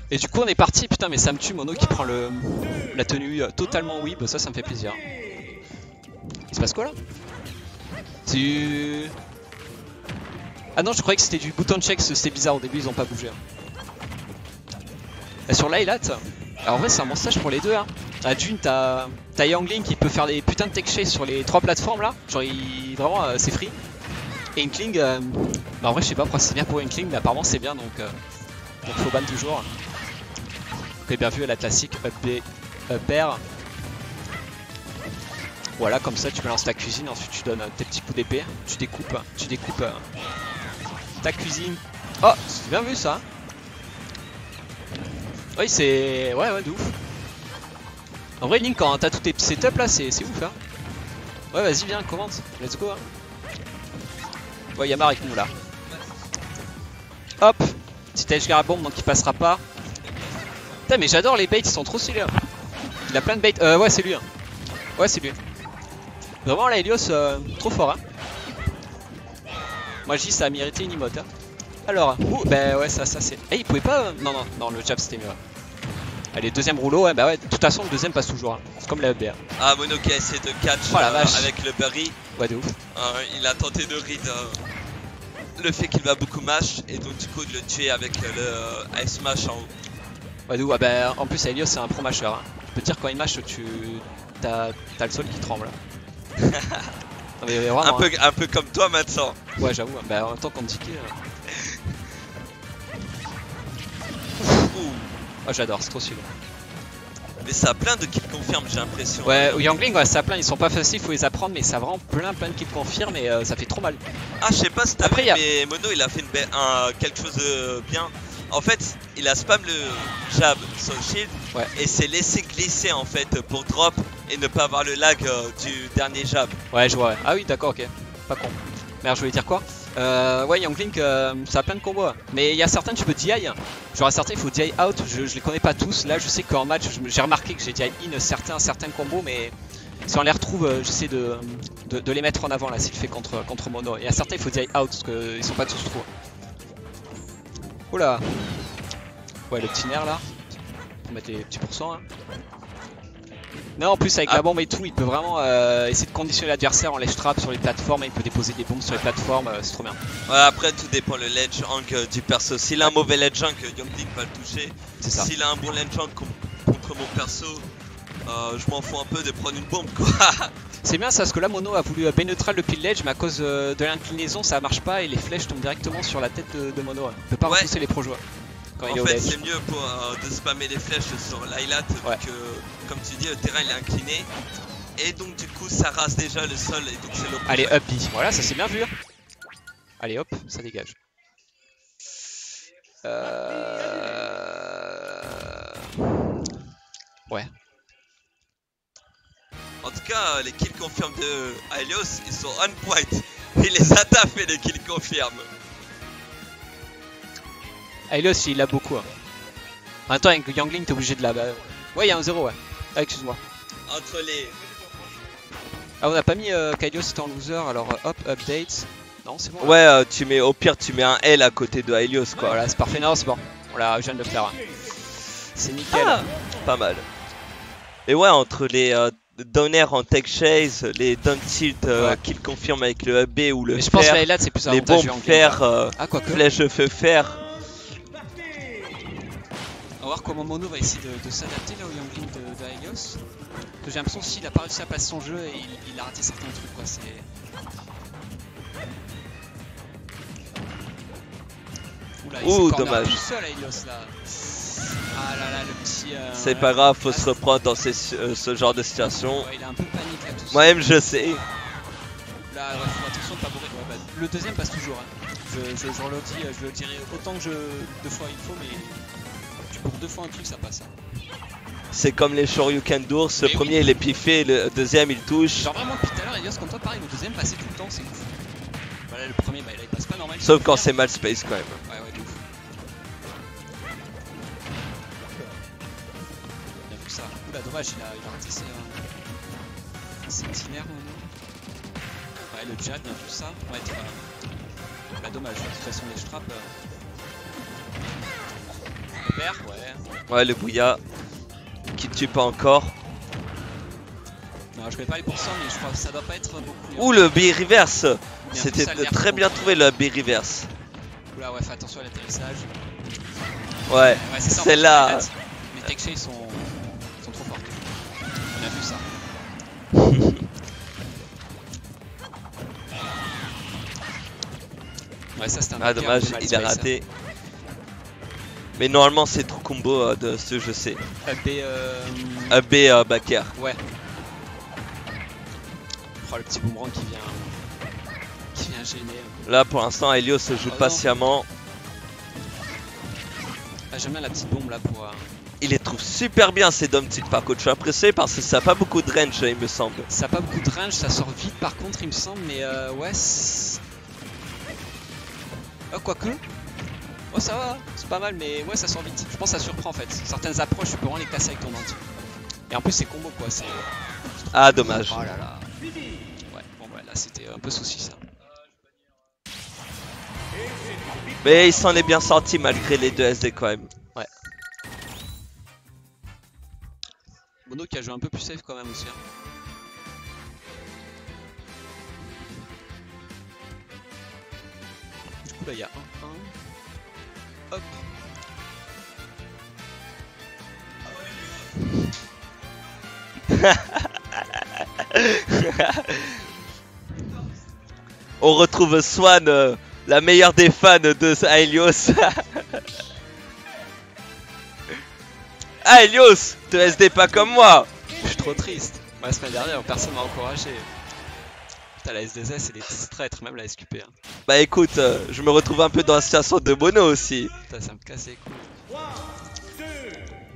Et du coup on est parti, putain mais ça me tue Mono qui prend la tenue totalement whip, ça me fait plaisir. Il se passe quoi là? C'est... Ah non je croyais que c'était du bouton check, c'était bizarre au début ils ont pas bougé. Et sur l'Highlight, alors en vrai c'est un bon stage pour les deux hein. À Dune t'as Youngling qui peut faire des putains de tech chase sur les 3 plateformes là, genre vraiment c'est free. Et Inkling, bah en vrai je sais pas pourquoi c'est bien pour Inkling mais apparemment c'est bien donc faut ban toujours. Ok bien vu la classique up B, up air. Voilà comme ça tu balances ta cuisine, ensuite tu donnes tes petits coups d'épée, tu découpes ta cuisine. Oh c'est bien vu ça. Oui c'est... ouais de ouf. En vrai Link quand t'as tous tes setups là c'est ouf hein. Ouais vas-y viens commente, let's go hein. Ouais Yamar avec nous là. Hop, petit edge guard bomb donc il passera pas. Putain mais j'adore les baits, ils sont trop stylés hein. Il a plein de baits, ouais c'est lui hein. Ouais c'est lui. Vraiment là Helios trop fort hein. Moi je dis ça a mérité une emote hein. Alors, bah ouais ça c'est... Eh il pouvait pas... Non le jab c'était mieux. Allez deuxième rouleau, ouais bah ouais de toute façon le deuxième passe toujours hein. C'est comme la BR. Ah Mono qui a essayé de catch avec le Burry. Ouais de ouf. Il a tenté de read le fait qu'il va beaucoup mash et donc du coup de le tuer avec le ice mash en haut. Ouais de ouf, ah bah en plus Helios c'est un pro masher hein. Je peux te dire quand il mash t'as le sol qui tremble. Non, mais vraiment, un peu comme toi maintenant. Ouais j'avoue, bah en même temps qu'on me dit oh j'adore, c'est trop stylé. Mais ça a plein de kills confirme j'ai l'impression. Ouais, Youngling ouais, ça a plein, ils sont pas faciles, faut les apprendre mais ça a vraiment plein de kills confirme et ça fait trop mal. Ah je sais pas si t'as vu mais Mono il a fait quelque chose de bien. En fait il a spam le jab sur le shield et s'est laissé glisser en fait pour drop et ne pas avoir le lag du dernier jab. Ouais je vois, ouais. Ah oui d'accord ok, pas con. Merde je voulais dire quoi? Ouais Youngling ça a plein de combos mais il y a certains tu peux DI, genre à certains il faut DI out, je les connais pas tous, là je sais qu'en match j'ai remarqué que j'ai DI in certains combos mais si on les retrouve j'essaie de les mettre en avant là s'il fait contre Mono, il y a certains il faut DI out parce qu'ils sont pas tous trop. Oula. Ouais le petit nerf là, on va mettre les petits pourcents hein. Non en plus avec la bombe et tout il peut vraiment essayer de conditionner l'adversaire en ledge trap sur les plateformes et il peut déposer des bombes sur les plateformes, c'est trop bien. Ouais après tout dépend le ledge hank du perso, s'il a un mauvais ledge hank Youngling va le toucher, s'il a un bon ledge hank contre mon perso je m'en fous un peu de prendre une bombe quoi. C'est bien ça parce que là Mono a voulu B-neutral depuis le ledge mais à cause de l'inclinaison ça marche pas et les flèches tombent directement sur la tête de Mono, il peut pas repousser les pro joueurs. En fait c'est mieux pour de spammer les flèches sur l'highlight vu que comme tu dis le terrain il est incliné et donc du coup ça rase déjà le sol et donc c'est le... Allez up B, voilà ça c'est bien vu. Allez hop, ça dégage. Ouais. En tout cas les kills confirmes de Helios ils sont on point. Il les a taffés les kills confirmes. Helios il a beaucoup hein. En même temps avec Youngling t'es obligé de la... Ouais il y a un 0 ouais. Ah excuse-moi. Entre les... Ah on a pas mis qu'Helios était en loser alors hop update. Non c'est bon. Ouais tu mets au pire tu mets un L à côté de Helios quoi. Voilà c'est parfait, non c'est bon. Voilà je viens de le faire hein. C'est nickel. Pas mal. Et ouais entre les down air en tech chase, les down tilt qu'il confirme avec le AB ou le fer, je pense que là c'est plus les bombes fer, flèche de feu fer. On va voir comment Mono va essayer de s'adapter là au Youngling de Helios. J'ai l'impression qu'il a pas réussi à passer son jeu et il a raté certains trucs quoi. Oula, il s'est dommage. tout seul à Helios là. Ah là là le petit... C'est pas grave, faut se reprendre dans ce genre de situation. Ouais, il a un peu panique là tout seul. Moi-même je sais. Là ouais, faut attention de pas bourrer. Ouais, bah, le deuxième passe toujours hein. Je le dirai autant que deux fois il faut mais... Pour deux fois un truc ça passe. C'est comme les Shoryuken d'ours, le premier il est piffé, le deuxième il touche. Genre vraiment depuis tout à l'heure Helios comme toi pareil le deuxième passait tout le temps, c'est ouf. Voilà le premier bah il passe pas normal. Sauf quand c'est mal space quand même. Ouais de ouf. Bien vu ça. Oula dommage il a raté ses petits nerfs Ouais le jab bien vu ça. Ouais bah dommage de toute façon les straps. Ouais. Ouais, le bouilla qui tue pas encore. Non, je connais pas les pourcents, mais je crois que ça doit pas être beaucoup. Ouh, le B-reverse. C'était très bien trouvé le B-reverse. Oula, ouais, fais attention à l'atterrissage. Ouais, c'est là. Les tech shades sont trop fortes. On a vu ça. Ouais, ça c'était un dommage, il a raté. Mais normalement c'est trop combo de ce je sais. AB backer. Ouais. Oh, le petit boomerang qui vient gêner. Là pour l'instant Helios se joue patiemment. Ah, j'aime bien la petite bombe là pour... Il les trouve super bien ces dom tilt par contre, je suis impressé parce que ça a pas beaucoup de range il me semble. Ça a pas beaucoup de range, ça sort vite par contre il me semble, mais ouais... Oh, quoique... Oh ça va, c'est pas mal, mais ouais ça sort vite. Je pense que ça surprend en fait. Certaines approches tu peux vraiment les casser avec ton anti. Et en plus c'est combo quoi, c'est... Ah dommage. Oh là là. Ouais, bon bah là c'était un peu souci ça. Mais il s'en est bien sorti malgré les deux SD quand même. Ouais. Mono qui a joué un peu plus safe quand même aussi. Hein. Du coup là il y a 1-1. Hop. On retrouve Swan, la meilleure des fans de Helios. Ah Helios, te SD pas comme moi. Je suis trop triste. La semaine dernière personne m'a encouragé. Putain la SDZ elle est traître, même la SQP. Hein. Bah écoute, je me retrouve un peu dans la situation de Mono aussi. Putain ça me casse les couilles.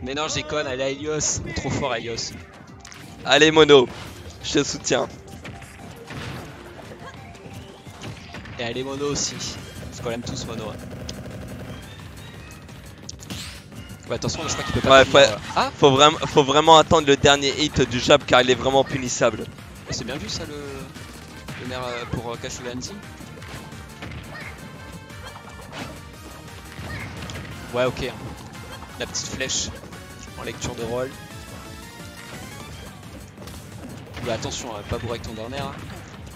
Mais non je déconne, allez à Helios, trop fort Helios. Allez Mono, je te soutiens. Et allez Mono aussi, parce qu'on aime tous Mono. Hein. Ouais, attention, je crois qu'il peut pas. Ouais, faut vraiment attendre le dernier hit du jab car il est vraiment punissable. C'est bien vu ça le nerf pour cacher le anti. Ouais, ok. La petite flèche en lecture de rôle. Ouais, attention, pas bourrer avec ton dernier. Hein.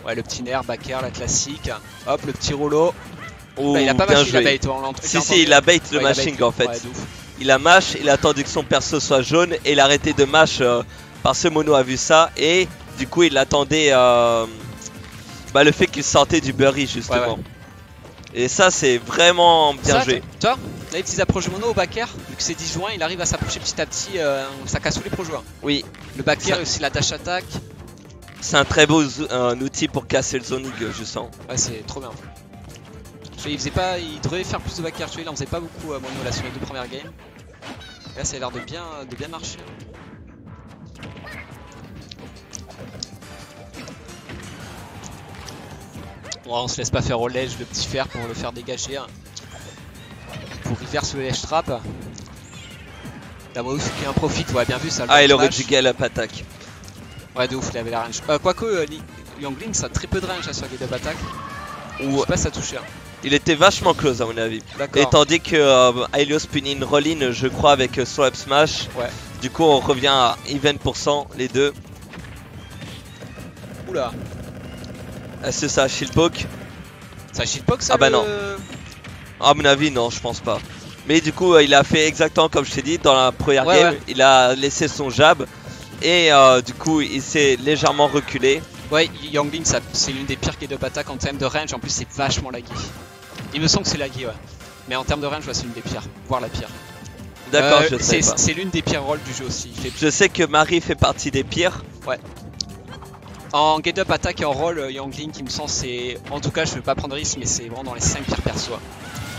Ouais, le petit nerf, back air, la classique. Hop, le petit rouleau. Là, il a pas mâché, il a bait en l'entrée. Si, il a bait le mashing en fait. Ouais, il a mash, il a attendu que son perso soit jaune et il a arrêté de mash parce que Mono a vu ça et du coup il attendait le fait qu'il sortait du Burry justement. Ouais. Et ça c'est vraiment bien joué. Tu vois, là les petits approches Mono au back air, vu que c'est disjoint, il arrive à s'approcher petit à petit, ça casse tous les pro joueurs. Oui. Le back air aussi la dash attack. C'est un très beau outil pour casser le zoning je sens. Ouais c'est trop bien. Il faisait pas, il devrait faire plus de back air, tu vois, il en faisait pas beaucoup Mono là sur les deux premières games. Et là ça a l'air de bien marcher. Bon, on se laisse pas faire au ledge le petit fer pour le faire dégager. Hein. Pour reverse le ledge trap. La Mono qui a un profit, ouais bien vu ça. Ah il aurait dû gallop attaque. Ouais de ouf, il avait la range. Quoique Yangling ça a très peu de range sur les gallop attaque. Je sais pas si ça touchait. Hein. Il était vachement close à mon avis. Et tandis que Helios punit une roll-in je crois avec Swap Smash. Ouais. Du coup on revient à even % les deux. Oula. Est-ce que ça a shield poke? Ça a shield poke ça? Ah bah non. À mon avis non je pense pas. Mais du coup il a fait exactement comme je t'ai dit dans la première game. Ouais. Il a laissé son jab. Et du coup il s'est légèrement reculé. Ouais, Yangling c'est l'une des pires K2 attaques en termes de range, en plus c'est vachement laggy. Il me semble que c'est laggy, ouais. Mais en termes de range, ouais, c'est l'une des pires, voire la pire. D'accord, je sais pas. C'est l'une des pires rolls du jeu aussi. Je sais que Marie fait partie des pires. Ouais. En get up attack et en roll, Yangling qui me semble c'est... En tout cas, je veux pas prendre risque, mais c'est vraiment dans les 5 pires persos.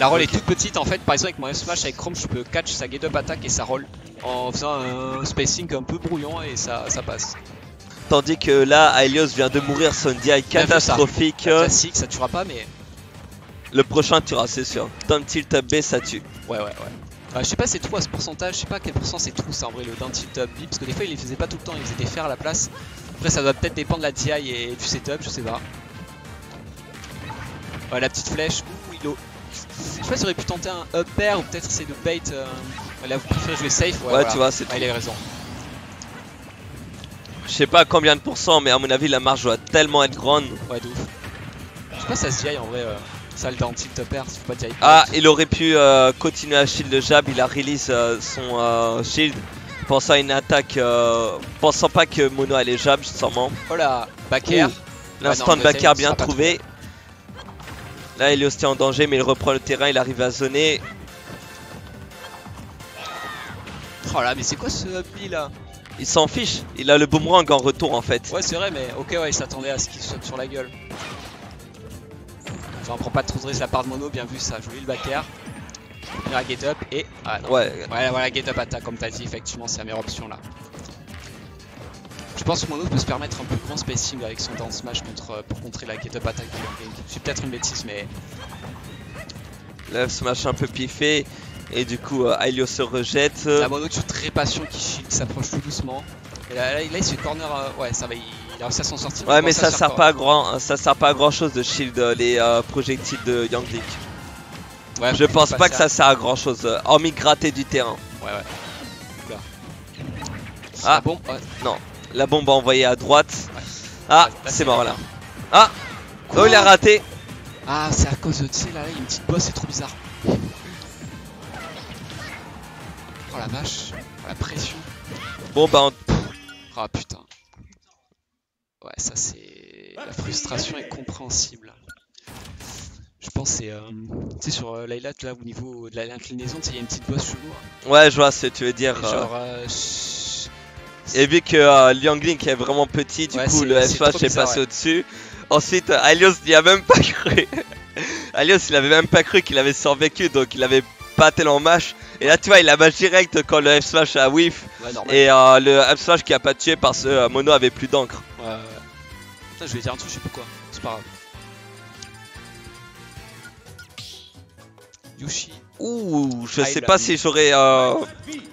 La roll est toute petite en fait, par exemple avec mon F-Smash avec Chrome, je peux catch sa get up attack et sa roll en faisant un spacing un peu brouillon et ça passe. Tandis que là, Helios vient de mourir son DI catastrophique. Classique, ça tuera pas, mais. Le prochain tuera, c'est sûr. Down tilt up B, ça tue. Ouais. Je sais pas c'est true à ce pourcentage, je sais pas à quel pourcent c'est true ça en vrai le down tilt up B, parce que des fois il les faisait pas tout le temps, il faisait des fers à la place. Après ça doit peut-être dépendre de la DI et du setup, je sais pas. Ouais, la petite flèche, ouh, Je sais pas si j'aurais pu tenter un up air ou peut-être essayer de bait. Là vous préférez jouer safe. Ouais, voilà. tu vois, c'est tout. Il avait raison. Je sais pas combien de pourcents, mais à mon avis la marge doit tellement être grande. Ouais, de ouf. Je sais pas si ça se dit en vrai. Ça le dans tilt up air, si faut pas dire. Ah, il aurait pu continuer à shield le jab, il a release son shield. Pensant à une attaque, pensant pas que Mono allait jab, sûrement. Oh là, back air. L'instant de back air bien trouvé. Là, Helios est en danger, mais il reprend le terrain, il arrive à zoner. Oh là, mais c'est quoi ce up là? Il s'en fiche, il a le boomerang en retour en fait. Ouais, c'est vrai, mais ok, ouais, il s'attendait à ce qu'il saute sur la gueule. J'en prends pas de trop de risque de la part de Mono, bien vu ça, joli le back air. La get up et. Ah non. Ouais. Voilà, get up attaque comme t'as dit, effectivement, c'est la meilleure option là. Je pense que Mono peut se permettre un plus grand spacing avec son down smash pour contrer la get up attaque de Young Link. C'est peut-être une bêtise, mais. Le smash un peu piffé. Et du coup, Helios se rejette. La Mono qui est très patient, qui shield, s'approche tout doucement. Et là, il se fait corner. Ouais, ça va, il a réussi à s'en sortir. Ouais, mais ça sert pas à grand chose de shield les projectiles de Young Link. Ouais, je pense pas que ça sert à grand chose, hormis gratter du terrain. Ouais. Oula. Ah bon ouais. Non, la bombe envoyée à droite. Ouais. Ah, c'est mort là. Ah quoi? Oh, il a raté. Ah, c'est à cause de, tu sais, là, il y a une petite bosse, c'est trop bizarre. Oh la vache, oh, la pression. Bon bah Ah putain. Ouais, ça c'est... La frustration est compréhensible. Je pense c'est... tu sais sur Layla, là au niveau de l'inclinaison, il y a une petite bosse chelou. Ouais, je vois ce que tu veux dire. Genre... Et vu que Young Link est vraiment petit, du coup le F-Smash est passé au-dessus. Ensuite, Helios n'y a même pas cru. Helios il avait même pas cru qu'il avait survécu, donc il avait pas tellement mash. Et là tu vois il a mash direct quand le F-Smash a whiff. Ouais, et le F-Smash qui a pas tué parce que Mono avait plus d'encre. Ouais. Putain, je vais dire un truc, je sais plus quoi. C'est pas grave. Yoshi. Ouh, je sais pas si j'aurais...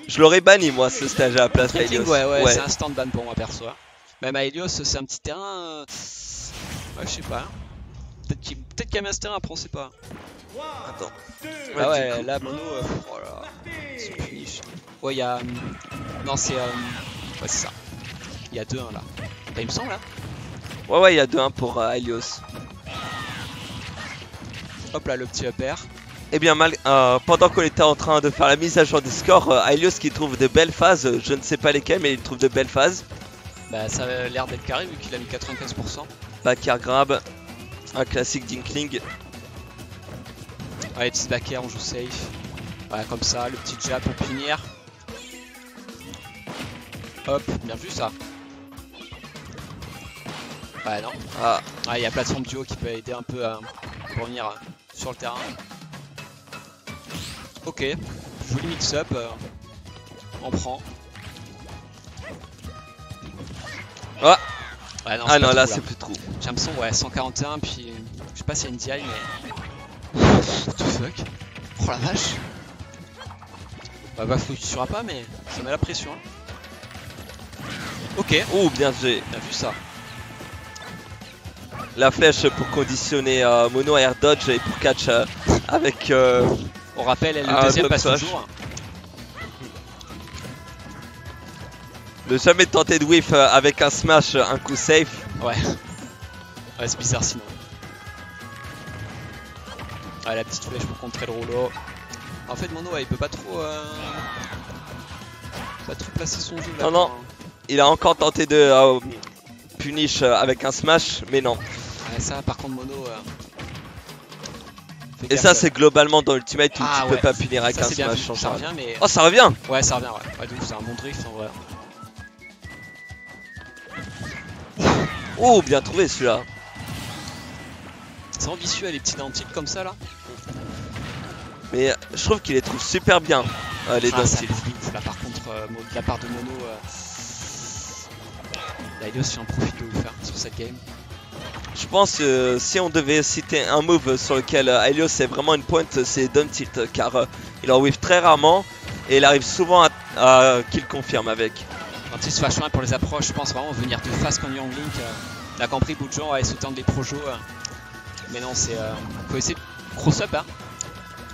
je l'aurais banni moi ce stage à la place d'Helios. Ouais, c'est un stand ban pour moi perso. Même à Helios c'est un petit terrain... Ouais, je sais pas. Peut-être qu'il y a un terrain, après on sait pas. Attends. Ah ouais, là Mono... oh là, c'est punish. Ouais, il y a... Non, c'est... Ouais, c'est ça. Il y a 2-1 là. Bah, il me semble là. Ouais, il y a 2-1 pour Helios. Hop là, le petit up air. Et bien, pendant qu'on était en train de faire la mise à jour des scores, Helios qui trouve de belles phases, je ne sais pas lesquelles, mais il trouve de belles phases. Bah, ça a l'air d'être carré vu qu'il a mis 95%. Back air grab, un classique Dinkling. Ouais, petit back air, on joue safe. Ouais, comme ça, le petit jab pour punir. Hop, bien vu ça. Ouais, non. Ah, il y a plateforme duo qui peut aider un peu à revenir sur le terrain. Ok, joli mix-up, on prend. Ah, ouais, non, non, là c'est plus trop. J'ai l'impression, ouais, 141, puis je sais pas s'il y a une DI, mais. What the fuck? Oh la vache! Bah, faut que tu tueras pas, mais ça met la pression. Hein. Ok. Oh, bien joué. T'as vu ça? La flèche pour conditionner Mono à air dodge et pour catch avec. On rappelle, le deuxième passe toujours. Ne jamais tenter de whiff avec un smash, un coup safe. Ouais. Ouais, c'est bizarre sinon. Ouais, la petite flèche pour contrer le rouleau. En fait, Mono, ouais, il peut pas trop placer son jeu là. Non, il a encore tenté de punish avec un smash, mais non. Ouais, ça, par contre, Mono. Et ça, c'est globalement dans Ultimate où tu peux pas punir avec un smash. Ça revient, mais. Oh, ça revient! Ouais, ça revient, ouais. Donc, c'est un bon drift en vrai. Oh, bien trouvé celui-là. C'est ambitieux les petits dentiles comme ça là. Mais je trouve qu'il les trouve super bien, les dentiles. Là par contre, de la part de Mono, Helios en profite de vous faire sur cette game. Je pense que si on devait citer un move sur lequel Helios est vraiment une pointe, c'est down tilt, car il en whiff très rarement et il arrive souvent à qu'il confirme avec. Quand il se fâche pour les approches, je pense vraiment venir de face comme Young Link. On a compris, beaucoup de gens allaient soutenir les projos. Mais non, c'est. Faut essayer de cross-up, hein.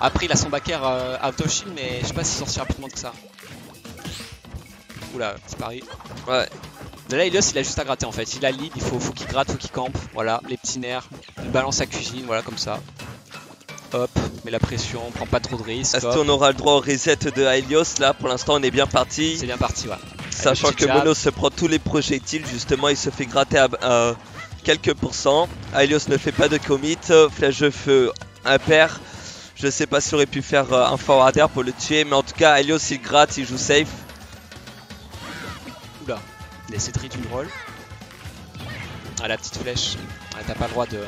Après il a son backer out of shield mais je sais pas s'il sort si rapidement que ça. Oula, c'est pareil. Ouais. De là Helios il a juste à gratter en fait. Il a le lead, il faut qu'il gratte, faut qu'il campe. Voilà, les petits nerfs. Il balance sa cuisine, voilà comme ça. Hop, met la pression, on prend pas trop de risques. Est-ce qu'on aura le droit au reset de Helios? Là pour l'instant on est bien parti. C'est bien parti, ouais. Sachant que Mono se prend tous les projectiles, justement il se fait gratter à quelques pourcents. Helios ne fait pas de commit, flèche de feu impair. Je sais pas s'il aurait pu faire un forwarder pour le tuer, mais en tout cas Helios il gratte, il joue safe. Oula, laissez de une roll. Ah la petite flèche, ah, t'as pas le droit de...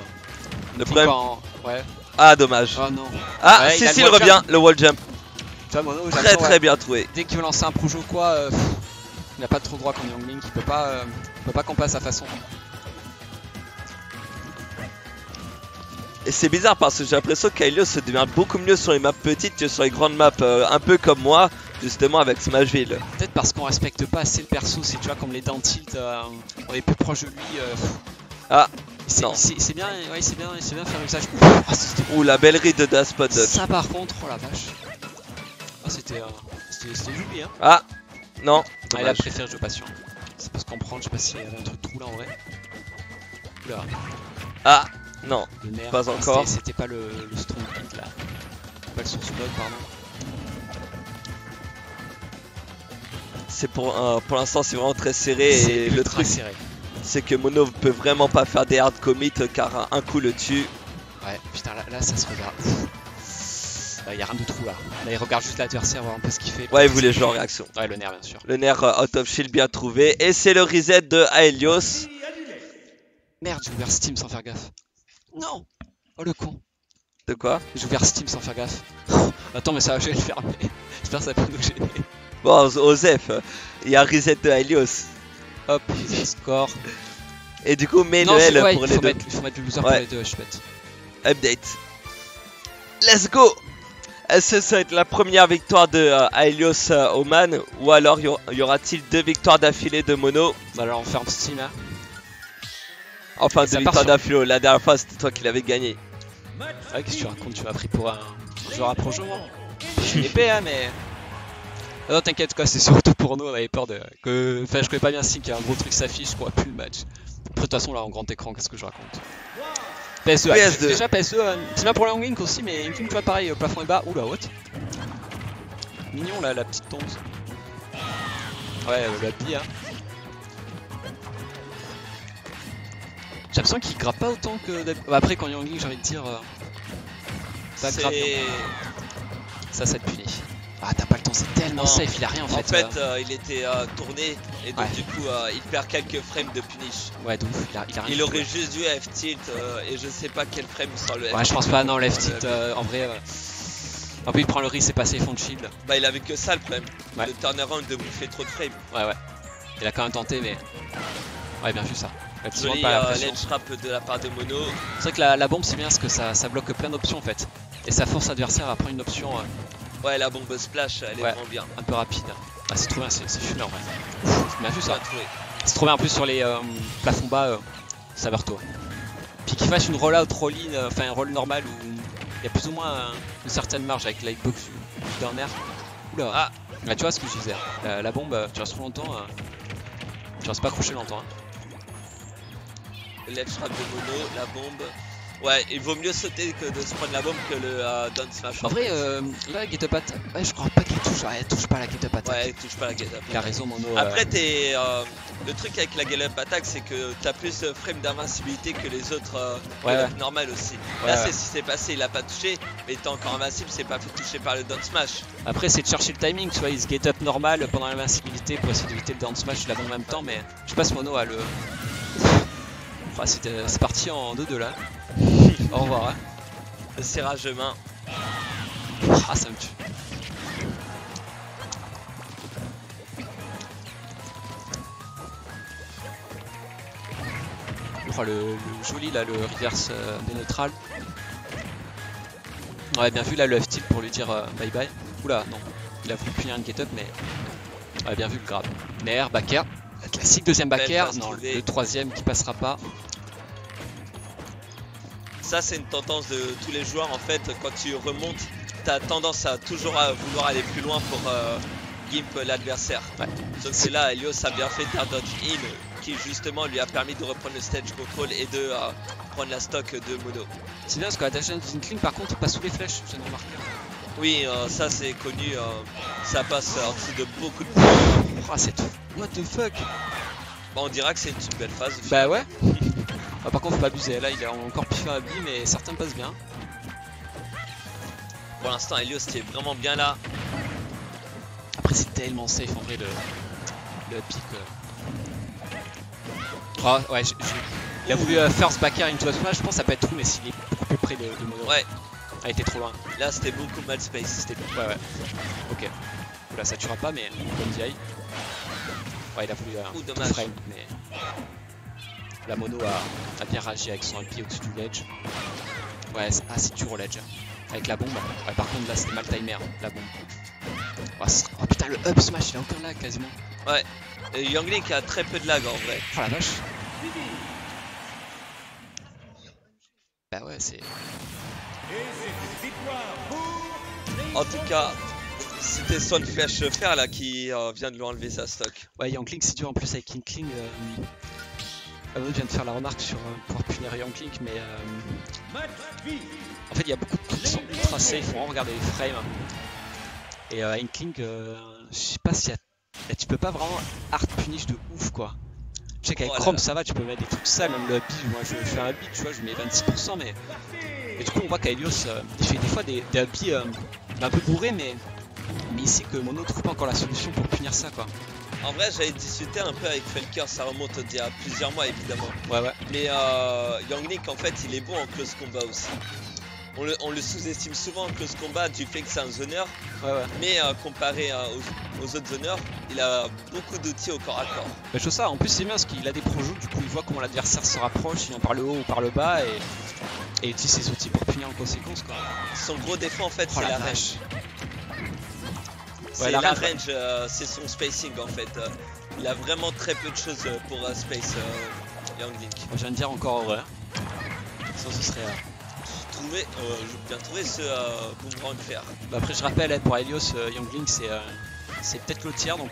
Le problème... Ouais. Ah dommage. Oh non. Ah ouais, si il revient, le wall jump. Vois, Mono, très bien trouvé. Dès qu'il veut lancer un projo ou quoi, il n'a pas trop droit comme Youngling, il peut pas camper à sa façon. Et c'est bizarre parce que j'ai l'impression qu'Helios se devient beaucoup mieux sur les maps petites que sur les grandes maps, un peu comme moi, justement avec Smashville. Peut-être parce qu'on respecte pas assez le perso, c'est tu vois comme les Down Tilt, on est plus proche de lui. Ah c'est bien, ouais, il sait bien faire usage. Ouh la belle ride de Daspot. Ça par contre, oh la vache. Ah c'était joli hein. Ah non. Ah, il a préféré jouer patient. C'est parce qu'on prend, je sais pas s'il y avait un truc trou là en vrai. Oula. Ah non, le nerf, pas encore. C'était pas le strong hit là. Pas le source mode pardon. C'est pour l'instant c'est vraiment très serré et le truc c'est que Mono peut vraiment pas faire des hard commit car un coup le tue. Ouais putain là ça se regarde. Il y a rien de trou là. Là il regarde juste l'adversaire voir un peu ce qu'il fait. Ouais il voulait jouer en réaction. Ouais le nerf bien sûr. Le nerf out of shield bien trouvé et c'est le reset de Helios. Merde j'ai ouvert Steam sans faire gaffe. Non. Oh le con. De quoi? J'ai ouvert Steam sans faire gaffe. Attends mais ça va je vais le fermer. J'espère que ça va pas nous gêner. Bon Osef, il y a reset de Helios. Hop, score. Et du coup mets le L pour les deux. Il faut mettre le loser pour les deux, je pète. Update. Let's go. Est-ce que ça va être la première victoire de Helios Oman ou alors y aura-t-il 2 victoires d'affilée de Mono? Bah alors on ferme Steam là. Enfin 2 victoires d'affilée, la dernière fois c'était toi qui l'avais gagné. Ouais qu'est-ce que tu racontes, tu m'as pris pour un joueur à pro moi. Je suis une épée hein mais... Non t'inquiète quoi, c'est surtout pour nous, on avait peur de... Enfin je connais pas bien si qu'il y a un gros truc s'affiche, je crois plus le match. Après de toute façon là en grand écran, qu'est-ce que je raconte? PSE, PS2. Déjà PSE, c'est bien pour la Link aussi mais une fois pareil, plafond est bas, oula what? Mignon là la petite tonte. Ouais la bille hein. J'ai l'impression qu'il grappe pas autant que d'habitude. Bah, après quand il y a Youngling j'ai envie de dire... ça grappe. Ça te punit. Ah t'as pas le temps, c'est tellement safe, il a rien en fait. En fait il était tourné et donc du coup il perd quelques frames de punish. Ouais de ouf, il a rien. Il aurait juste dû F-tilt et je sais pas quel frame sur le F. Ouais je pense pas, non le F-tilt en vrai... En plus il prend le risque, c'est pas safe on shield. Bah il avait que ça le problème, le turnaround de bouffer trop de frames. Ouais il a quand même tenté mais... Ouais bien vu ça. Joli ledge trap de la part de Mono. C'est vrai que la bombe c'est bien parce que ça bloque plein d'options en fait. Et ça force l'adversaire à prendre une option... Ouais la bombe splash elle est vraiment bien. Un peu rapide. Ah c'est trop bien, c'est fumé en vrai. C'est bien vu ça. C'est trop bien en plus sur les plafonds bas, ça meurt tôt. Puis qu'il fasse une rollout roll-in, enfin un roll normal où il y a plus ou moins une certaine marge avec l'hitbox d'un air. Oula. Ah là tu vois ce que je disais. La bombe, tu restes trop longtemps. Tu restes pas accroché longtemps. Le ledge trap de Mono, la bombe. Ouais, il vaut mieux sauter que de se prendre la bombe que le down smash. En vrai, là, get up attack, ouais, je crois pas qu'il touche. Ouais, touche pas la get up attack. Ouais, il touche pas la get up attack. Il a raison, Mono. Après, le truc avec la get up attack, c'est que t'as plus de frames d'invincibilité que les autres normales aussi. Là, c'est ce qui s'est passé, il a pas touché, mais t'es encore invincible, c'est pas fait toucher par le down smash. Après, c'est de chercher le timing, tu vois, il se get up normal pendant l'invincibilité pour essayer d'éviter le down smash, il a en même temps, mais je sais pas si Mono a le. Enfin, c'est parti en 2-2 là. Au revoir. Hein. Le serrage de main. Ah, ça me tue. Oh, le joli là, le reverse des neutrales. Ouais, bien vu là le F-tilt pour lui dire bye bye. Oula, non. Il a voulu punir une get up, mais. Ouais, bien vu le grab. Nair, backer. Classique deuxième backer. Non, le troisième qui passera pas. Ça c'est une tendance de tous les joueurs en fait, quand tu remontes t'as tendance à toujours vouloir aller plus loin pour gimp l'adversaire. Ouais. Sauf que là, Helios a bien fait d'un dodge in qui justement lui a permis de reprendre le stage control et de prendre la stock de Mono. C'est bien parce que la dash d'Inkling par contre passe sous les flèches, j'ai remarqué. Oui, ça c'est connu, ça passe en dessous de beaucoup de... Oh, cette... What the fuck. Bah, on dira que c'est une belle phase. Bah ouais. Par contre faut pas abuser, là il a encore piffé un bi mais certains passent bien. Pour l'instant Helios qui est vraiment bien là. Après c'est tellement safe en vrai le pic. Oh ouais, il a voulu first backer into a smash, je pense que ça peut être true mais s'il est beaucoup plus près de Mono. Ouais. Ah, il était trop loin. Là c'était beaucoup mal space. Ouais. Ok. Oula ça tuera pas mais bonne vieille. Ouais il a voulu dommage. frame mais la Mono a bien réagi avec son pied au-dessus du ledge. Ouais c'est dur au ledge. Avec la bombe. Ouais, par contre là c'était mal timé la bombe. Oh putain le up smash il a aucun lag quasiment. Ouais. Et Younglink a très peu de lag en vrai. Oh la vache. Bah ouais c'est... En tout cas, c'était son Flash Fer là qui vient de lui enlever sa stock. Ouais Youngling c'est dur en plus avec Inkling. Avo vient de faire la remarque sur pouvoir punir Youngling mais en fait il y a beaucoup de trucs qui sont ultra safe, faut vraiment regarder les frames. Et Inkling, je sais pas si tu peux pas vraiment hard punish de ouf quoi. Je sais qu'avec Chrome ça va, tu peux mettre des trucs sales, même le beat, moi je fais un beat, tu vois, je mets 26% mais... Et du coup on voit qu'Helios il fait des fois des beats un peu bourrés mais il sait que Mono trouve pas encore la solution pour punir ça quoi. En vrai j'avais discuté un peu avec Felker, ça remonte il y a plusieurs mois évidemment. Ouais. Mais Younglink en fait il est bon en close combat aussi. On le sous-estime souvent en close combat du fait que c'est un zoneur. Ouais. Mais comparé aux autres zoneurs, il a beaucoup d'outils au corps à corps. Bah, je trouve ça, en plus c'est bien parce qu'il a des projets, du coup il voit comment l'adversaire se rapproche, il vient par le haut ou par le bas et il utilise ses outils pour punir en conséquence quoi. Son gros défaut en fait c'est la range. C'est ouais, la range, c'est son spacing en fait. Il a vraiment très peu de choses pour space Younglink. Je viens de dire encore en vrai. Sinon ce serait... J'ai bien trouvé ce boomerang fer. Bah après je rappelle pour Helios, Youngling c'est peut-être le tiers donc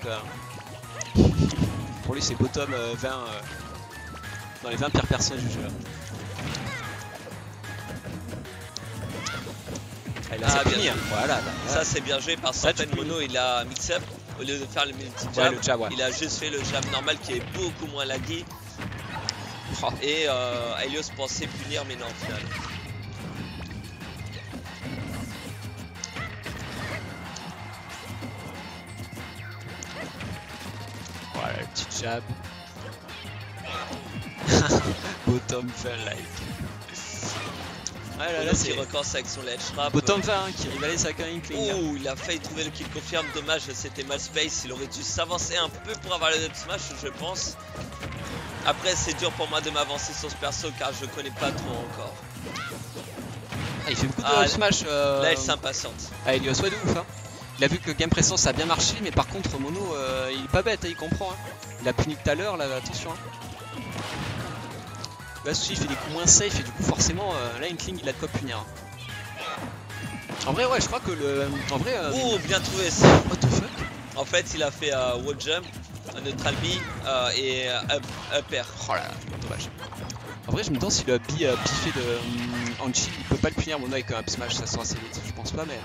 pour lui c'est bottom 20 dans les 20 pires personnages du jeu. Ah, bien joué. Voilà, ça c'est bien joué par Certaine Mono, il a mix-up au lieu de faire le multi-jab. Ouais, le jab, ouais. Il a juste fait le jab normal qui est beaucoup moins laggy. Oh. Et Helios pensait punir mais non au final. Voilà le petit jab. Bottom 20 like. Ouais, là c'est recommence avec son ledge trap. Bottom 20 qui rivalise avec un Inkling. Oh, il a failli trouver le kill confirme, dommage, c'était mal space. Il aurait dû s'avancer un peu pour avoir le up smash, je pense. Après, c'est dur pour moi de m'avancer sur ce perso car je connais pas trop encore. Ah, il fait beaucoup de up smash. Là, il s'impatiente. Ah, Helios, ouais, de ouf. Hein. Il a vu que Game Presence ça a bien marché, mais par contre, Mono, il est pas bête, hein, il comprend. Hein. Il a puni tout à l'heure, là, attention. Hein. Là, souci, il fait des coups moins safe et du coup, forcément, là, Inkling, il a de quoi punir. En vrai, ouais, je crois que le. En vrai. Oh, bien trouvé ça. What the fuck. En fait, il a fait wall jump, un neutral B et up air. Oh là, dommage. En vrai, je me demande si le B piffé de Anchi, il peut pas le punir Mono avec un up smash, ça sera assez vite. Je pense pas, mais.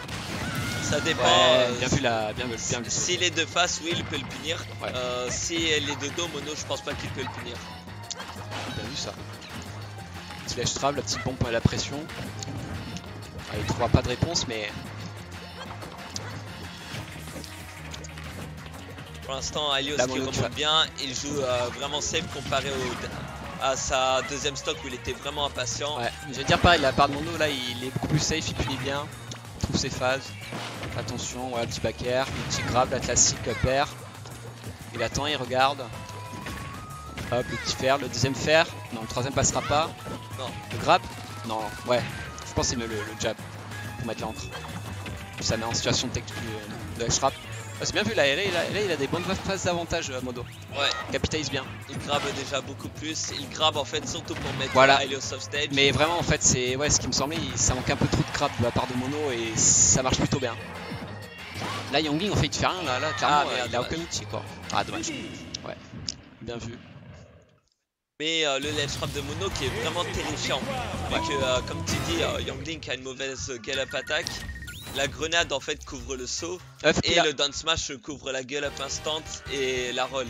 Ça dépend. Ouais, bien vu la. Bien vu. S'il est de face, oui, il peut le punir. Ouais. Si elle est de dos, Mono, je pense pas qu'il peut le punir. Bien vu ça. Petit lèche trave, la petite pompe à la pression. Ah, il trouvera pas de réponse, mais. Pour l'instant, Helios qui remonte bien, il joue vraiment safe comparé à sa deuxième stock où il était vraiment impatient. Ouais, je vais dire pareil, la part de Mono là, il est beaucoup plus safe, il punit bien, il trouve ses phases. Attention, voilà, petit back air, petit grab, la classique up air. Il attend, il regarde. Hop, le petit fer, le deuxième fer. Non, le troisième passera pas. Non. Le grab. Non, ouais. Je pense que c'est mieux le jab pour mettre l'encre. Ça met en situation de tech de edge trap. c'est bien vu là, il a des bonnes phases d'avantage Mono. Ouais. Capitalise bien. Il grab déjà beaucoup plus. Il grab en fait surtout pour mettre Helios off stage. Mais vraiment en fait c'est ce qui me semblait, ça manque un peu trop de grab de la part de Mono et ça marche plutôt bien. Là Yangling en fait il te fait rien là clairement il a aucun outil quoi. Ah dommage. Ouais. Bien vu. Mais le ledge trap de Mono qui est vraiment terrifiant. Vu que comme tu dis Yangling a une mauvaise gallop attaque. La grenade en fait couvre le saut et le down smash couvre la gueule up instant et la roll.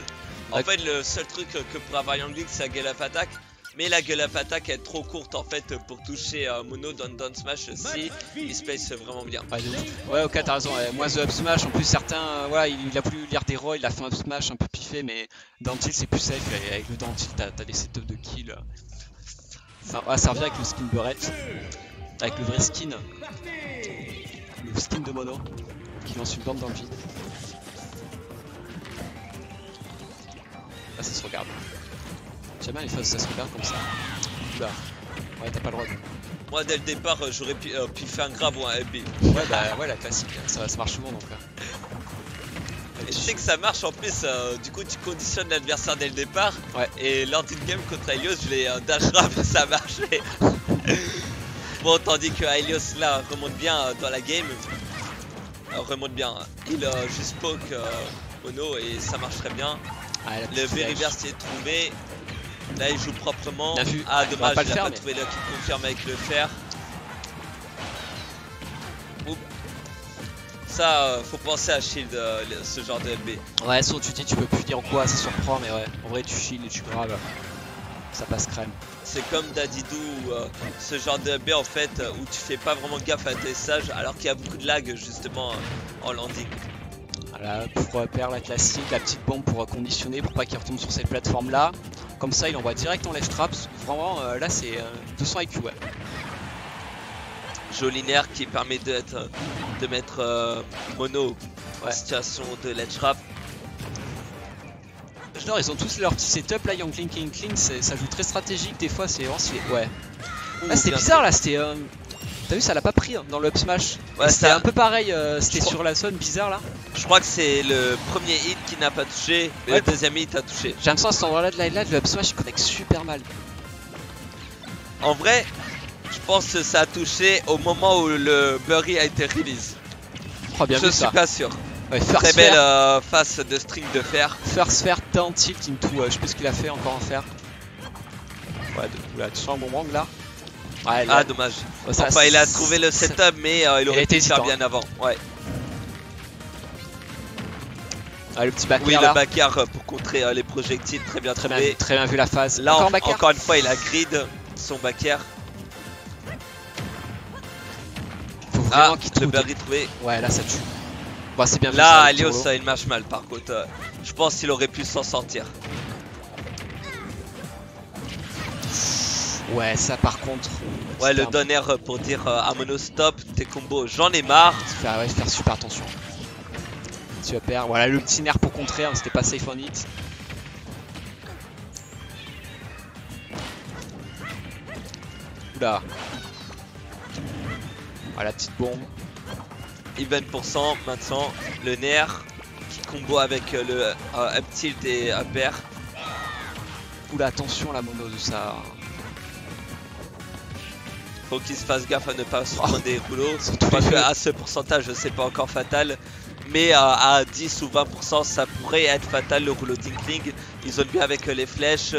En fait le seul truc que pour avoir Yangling c'est la gueule up attaque, mais la gueule up attaque est trop courte en fait pour toucher Mono dans down smash si il se place vraiment bien. Ouais ok t'as raison, moi the up smash en plus certains voilà il a voulu lire des rolls, il a fait un up smash un peu piffé mais down tilt c'est plus safe et avec le down tilt t'as des setups de kill. Enfin, ça revient avec le skin Burette, avec le vrai skin. Le skin de Mono qui lance une bande dans le vide. Là ça se regarde. J'aime bien les phases où ça se regarde comme ça. Oula. Ouais t'as pas le droit. Moi dès le départ j'aurais pu faire un grab ou un LB. Ouais bah ouais la classique, ça marche souvent donc là. Et je sais que ça marche en plus, du coup tu conditionnes l'adversaire dès le départ. Ouais. Et lors d'une game contre Helios je l'ai dash grab et ça a marché. Bon, tandis que Helios là remonte bien dans la game, il juste poke Mono et ça marche très bien. Le V-reverse est trouvé, là il joue proprement. Ah dommage, il a pas trouvé le qui confirme avec le fer. Oups. Ça, faut penser à shield ce genre de LB. Ouais, sauf tu dis tu peux plus dire quoi, ça surprend, mais ouais, en vrai tu shield et tu graves, ça passe crème. C'est comme Dadidou ou ce genre de LB en fait où tu fais pas vraiment gaffe à tes sages alors qu'il y a beaucoup de lag justement en landing. Voilà, pour perdre la classique, la petite bombe pour conditionner pour pas qu'il retombe sur cette plateforme là. Comme ça il envoie direct en left traps, vraiment là c'est 200 IQ ouais. Joli nerf qui permet de mettre Mono en situation de ledge trap. J'adore, ils ont tous leur petit setup là, Yangling, Inkling, ça joue très stratégique des fois, c'est vraiment stylé. Ouais. Là c'était bizarre là, c'était... T'as vu ça l'a pas pris hein, dans le up smash. Ouais, c'était un peu pareil, c'était sur la zone bizarre là. Je crois que c'est le premier hit qui n'a pas touché, mais le deuxième hit a touché. J'ai l'impression à cet endroit là de le up smash il connecte super mal. En vrai, je pense que ça a touché au moment où le Bury a été release. Oh, bien je suis pas sûr. Ouais, très belle face de string de fer. First fer, down tilt into, je sais pas ce qu'il a fait encore en fer. Ouais, là, tu sens un bon bang là. Ouais, là. Ah dommage. Enfin il a trouvé le setup mais il aurait pu faire bien avant. Ouais. Ah, le petit back air. Oui, le back air pour contrer les projectiles, très bien trouvé. Très bien vu la phase. Là encore une fois il a grid son back air. Ah, le Bury trouvé. Ouais, là ça tue. Bah, c'est bien vu. Là, Helios il marche mal par contre. Je pense qu'il aurait pu s'en sortir. Ouais, ça par contre. Ouais, le donner pour dire à Mono stop, tes combos, j'en ai marre. Ouais, faire super attention. Super, voilà le petit nerf pour contrer, hein, c'était pas safe on hit. Oula. Voilà, petite bombe. Even % maintenant, le nerf qui combo avec le up tilt et up air. Oula, attention la Mono de ça. Faut qu'il se fasse gaffe à ne pas se prendre des rouleaux. Parce qu'à ce pourcentage, c'est pas encore fatal. Mais à 10 ou 20%, ça pourrait être fatal le rouleau d'Inkling. Ils zone bien avec les flèches.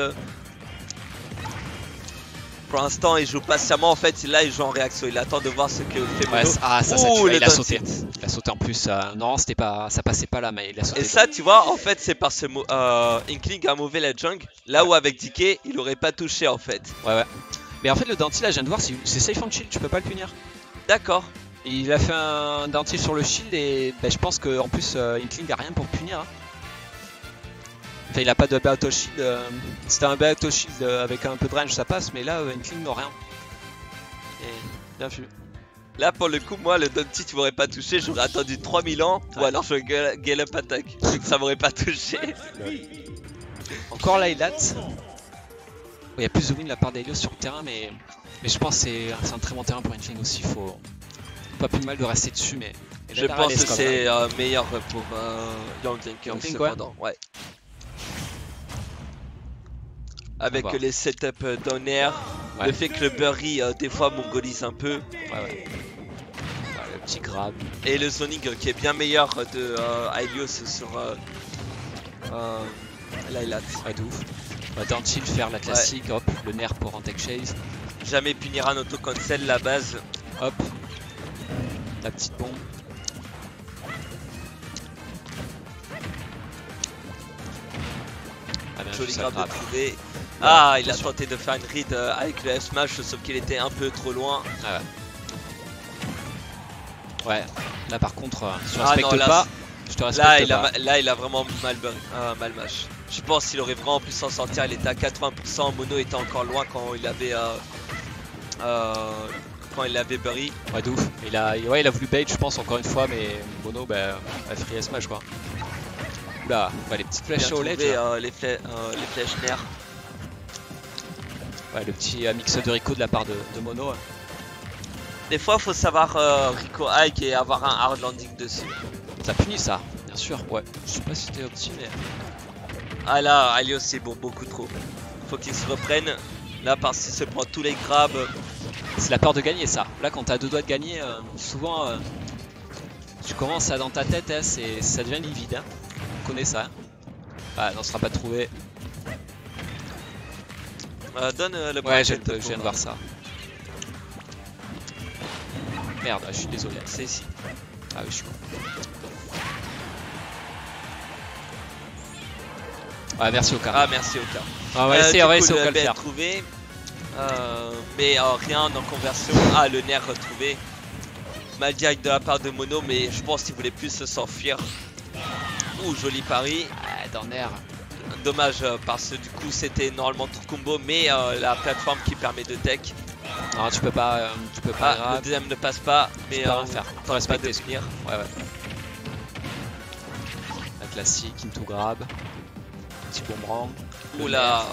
Pour l'instant, il joue patiemment. En fait, là, il joue en réaction. Il attend de voir ce que fait Mono. Ah, ça tue. Il a sauté. Il a sauté en plus. Non, c'était pas, ça passait pas là, mais il a sauté. Et ça, tu vois, en fait, c'est parce que Inkling a mauvais la jungle. Là où avec DK, il aurait pas touché en fait. Ouais. Mais en fait, le Dantil, là, je viens de voir, c'est safe on shield. Tu peux pas le punir. D'accord. Il a fait un Dantil sur le shield et je pense qu'en plus, Inkling a rien pour punir. Hein. Enfin, il a pas de bas auto shield. C'était un bas auto shield avec un peu de range, ça passe, mais là, Inkling n'a rien. Et bien vu. Là, pour le coup, moi, le Dantil, tu m'aurais pas touché. J'aurais attendu 3000 ans ou alors je gale up attack. Donc ça m'aurait pas touché. Encore là, il date. Il y a plus de win de la part d'Helios sur le terrain, mais je pense que c'est un très bon terrain pour Inkling aussi. Faut pas plus de mal de rester dessus, mais Je pense que c'est meilleur pour Young Link cependant. Ouais. Avec les setups down air, le fait que le Burry des fois mongolise un peu. Ouais. Le petit grab. Et le zoning qui est bien meilleur de Aelios sur Lylat. Ouais, de ouf. On va down tilt faire la classique, hop, le nerf pour en tech chase. Jamais punir un auto-cancel, la base. Hop. La petite bombe. Joli grab de trouver. Ah, il a tenté de faire une read avec le F-Smash, sauf qu'il était un peu trop loin. Ouais, là par contre, je respecte pas. Je te respecte pas. Là, il a vraiment mal match. Je pense qu'il aurait vraiment pu s'en sortir. Il était à 80%. Mono était encore loin quand il avait Burry. Ouais, de ouf. Il a voulu bait, je pense, encore une fois, mais Mono a free Smash quoi. Oula, les petites flèches au ledge. Les flèches nerfs. Ouais, le petit mix de Rico de la part de Mono. Des fois, faut savoir Rico hike et avoir un hard landing dessus. Ça punit ça, bien sûr. Ouais, je sais pas si c'était opti, mais. Ah là, Aelios c'est bon, beaucoup trop. Faut qu'il se reprenne. Là, parce qu'il se prend tous les grabs. C'est la peur de gagner ça. Là, quand t'as 2 doigts de gagner, souvent tu commences à dans ta tête, ça devient livide. Hein. On connaît ça. Ah, non, ce sera pas trouvé. Donne le ouais, je viens de voir ça. Merde, je suis désolé. C'est ici. Ah oui, je suis con. Ouais, merci Oka. Ah, merci Oka. On va essayer Oka de le faire. Trouvé, mais rien en conversion. Ah, le nerf retrouvé. Mal direct de la part de Mono, mais je pense qu'il voulait plus s'enfuir. Ouh, joli pari. Dans nerf. Dommage parce que du coup c'était normalement tout combo, mais la plateforme qui permet de tech. Non, tu peux pas. Le deuxième ne passe pas, mais rien faire. Faut respecter de tenir. Ouais. La classique, into grab. Petit boomerang. Oula.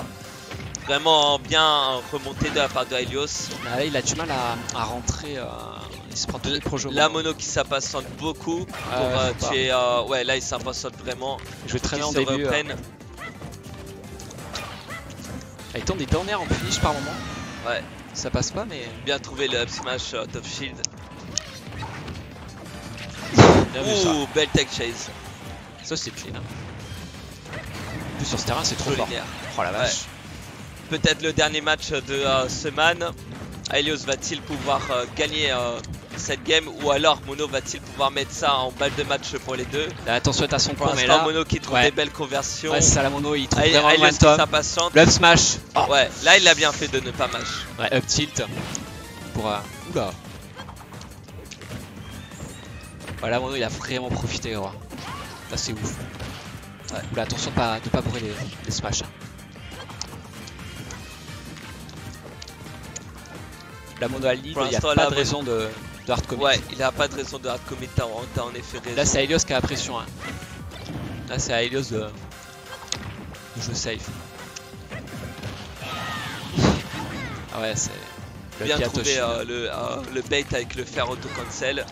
Vraiment bien remonté de la part de Aelios. Là, il a du mal à rentrer. Il se prend tous les projets. La Mono qui s'impatiente beaucoup pour tuer. Ouais, là il s'impatiente vraiment. Je vais très bien en début. Il tente des down air en finish par moment. Ouais. Ça passe pas, mais. Bien trouvé le up smash top shield. Bien vu ça. Ouh, belle tech chase. Ça c'est clean. En plus sur ce terrain c'est trop fort. Oh la vache. Ouais. Peut-être le dernier match de semaine. Aelios va-t-il pouvoir gagner cette game, ou alors Mono va-t-il pouvoir mettre ça en balle de match pour les deux? Là, attention à son point, mais là Mono qui trouve des belles conversions. Ouais, c'est ça, la Mono il trouve vraiment le momentum. Le up smash. Oh. Ouais, là il a bien fait de ne pas mash. Ouais, up tilt pour oula. Voilà, Mono il a vraiment profité, gros. Là c'est ouf. Ouais. Oula, attention de pas brûler les smash. La Mono à lead, il n'y a pas de raison de hard commit. Ouais, il a pas de raison de hard commit, t'as en effet raison. Là c'est Aelios qui a la pression. Hein. Là c'est Aelios de jeu safe. Ah ouais, c'est bien trouvé le bait avec le fer auto-cancel.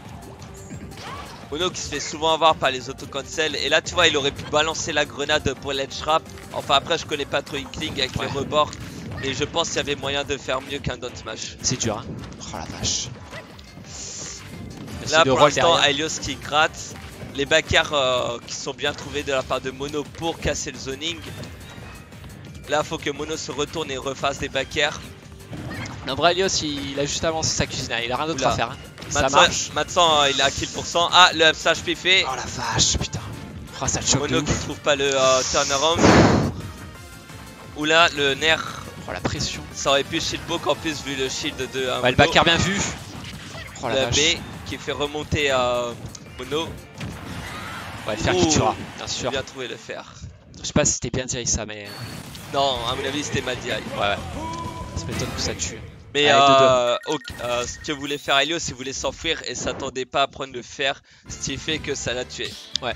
Mono qui se fait souvent avoir par les auto-cancel. Et là tu vois, il aurait pu balancer la grenade pour l'edge trap. Enfin après je connais pas trop Inkling avec les rebords. Et je pense qu'il y avait moyen de faire mieux qu'un down smash. C'est dur hein. Oh la vache. Là pour l'instant Aelios qui gratte. Les backers qui sont bien trouvés de la part de Mono pour casser le zoning. Là faut que Mono se retourne et refasse des backers. Non, vrai Aelios il a juste avancé sa cuisine, il a rien d'autre à faire hein. Ça marche. Maintenant il a kill %. Ah, le up smash piffé. Oh la vache, putain. Oh ça le choque. Mono qui trouve pas le turnaround. Oula, le nerf. Oh la pression. Ça aurait pu shield book en plus vu le shield de ouais, le backer bien vu. Oh la vache. B qui fait remonter Mono. Ouais, le fer qui tuera, bien sûr. Bien trouvé le fer. Je sais pas si c'était bien direct ça, mais. Non, à mon avis c'était mal direct. Ouais. Ça m'étonne que ça tue. Mais ce que voulait faire Aelios, il voulait s'enfuir et s'attendait pas à prendre le fer, ce qui fait que ça l'a tué. Ouais.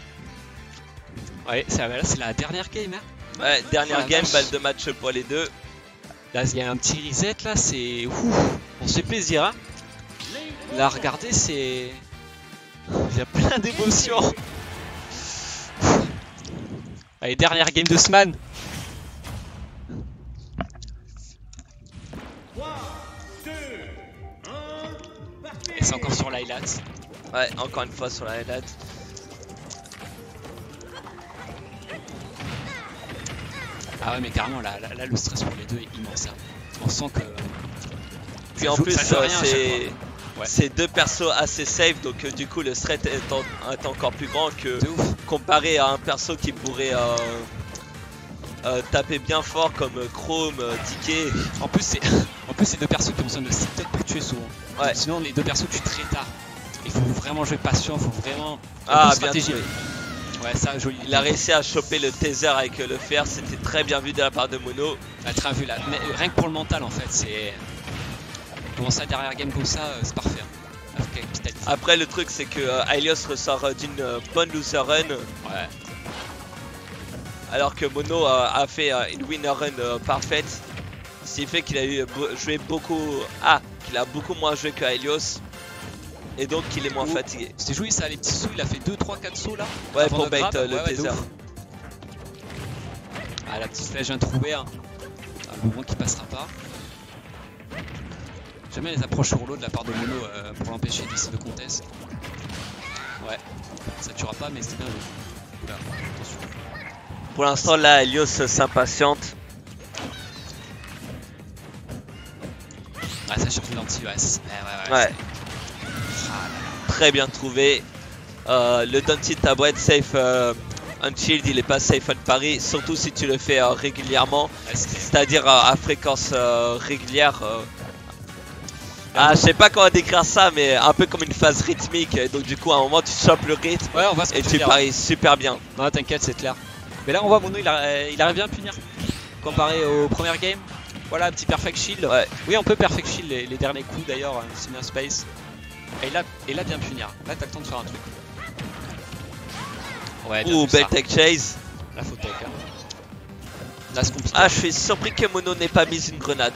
Ouais, là c'est la dernière game hein. Ouais, dernière game, balle de match pour les deux. Là il y a un petit reset là, c'est. On se fait plaisir hein. Là regardez, c'est Il y a plein d'émotions. Allez, dernière game de Sman. Et c'est encore sur l'highlight. Ouais, encore une fois sur l'highlight. Ah ouais, mais carrément, là le stress pour les deux est immense. Hein. On sent que... Puis en plus, c'est deux persos assez safe, donc du coup le stress est encore plus grand que comparé à un perso qui pourrait taper bien fort comme Chrome, DK. En plus, c'est deux persos qui ont besoin de 6 têtes pour tuer souvent. Ouais. Donc, sinon, les deux persos tuent très tard. Il faut vraiment jouer patient, il faut vraiment... Ah, bien stratégie. Ouais, ça, joli. Il a réussi à choper le taser avec le fer, c'était très bien vu de la part de Mono. Très vu là, mais rien que pour le mental en fait, c'est... Commencer à derrière game comme ça, c'est parfait. Okay, après le truc c'est que Aelios ressort d'une bonne loser run. Ouais. Alors que Mono a fait une winner run parfaite. Ce qui fait qu'il a joué beaucoup... Ah, qu'il a beaucoup moins joué que Aelios. Et donc qu'il est moins fatigué. C'était joué ça, les petits sauts, il a fait 2, 3, 4 sauts là. Ouais, pour bait le taser. Ah, la petite flèche vient de trouver. Hein. Un mouvement qui passera pas. Jamais les approches sur l'eau de la part de Mono pour l'empêcher d'essayer de contest. Ouais, ça tuera pas, mais c'est bien joué. Oula, attention. Pour l'instant, là, Aelios s'impatiente. Ah, ça cherche l'anti, ouais. Très bien trouvé. Le Dante tabouette safe Unshield, il est pas safe on parry, surtout si tu le fais régulièrement, c'est-à-dire à fréquence régulière. Je sais pas comment décrire ça, mais un peu comme une phase rythmique. Donc du coup, à un moment, tu chopes le rythme et tu paries super bien. Non, t'inquiète, c'est clair. Mais là, on voit Mono, il arrive bien à punir comparé au premier game. Voilà, un petit perfect shield. Ouais. Oui, on peut perfect shield les derniers coups d'ailleurs, c'est bien space. Et là, bien punir. Là, t'as le temps de faire un truc. Ouais, bien. Ouh, belle tech chase. Là, faut tech. Hein. Là, c'est compliqué. Ah, je suis surpris que Mono n'ait pas mis une grenade.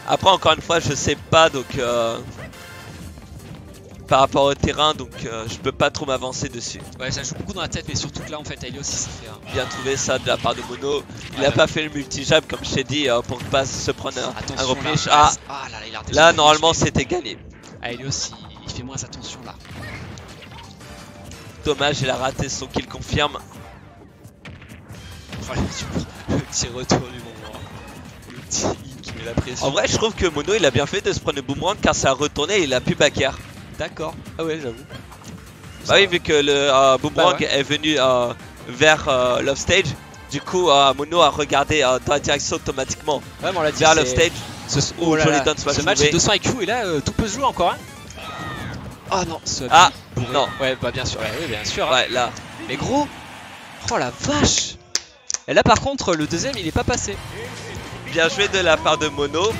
Après, encore une fois, je sais pas, donc par rapport au terrain, donc je peux pas trop m'avancer dessus. Ouais, ça joue beaucoup dans la tête, mais surtout que là, en fait, Aelios, il s'est fait bien trouvé ça de la part de Mono. Il a pas fait le multi-jab, comme je t'ai dit, pour ne pas se prendre un replay. Là, normalement, c'était gagné. Aelios, il fait moins attention là. Dommage, il a raté son kill confirme. Oh, le petit retour du moment. Le petit qui met la pression. En vrai, je trouve que Mono, il a bien fait de se prendre le boomerang car ça a retourné et il a pu backer. D'accord. Ah ouais, j'avoue. Bah oui, vu que le boomerang est venu vers l'offstage, du coup, Mono a regardé dans la direction automatiquement vers l'offstage. Ce match est 200 IQ et là, tout peut se jouer encore. Hein. Ah non, non. Ouais, bah bien sûr, oui, bien sûr. Ouais, là. Mais gros, oh la vache. Et là, par contre, le deuxième, il est pas passé. Bien joué de la part de Mono.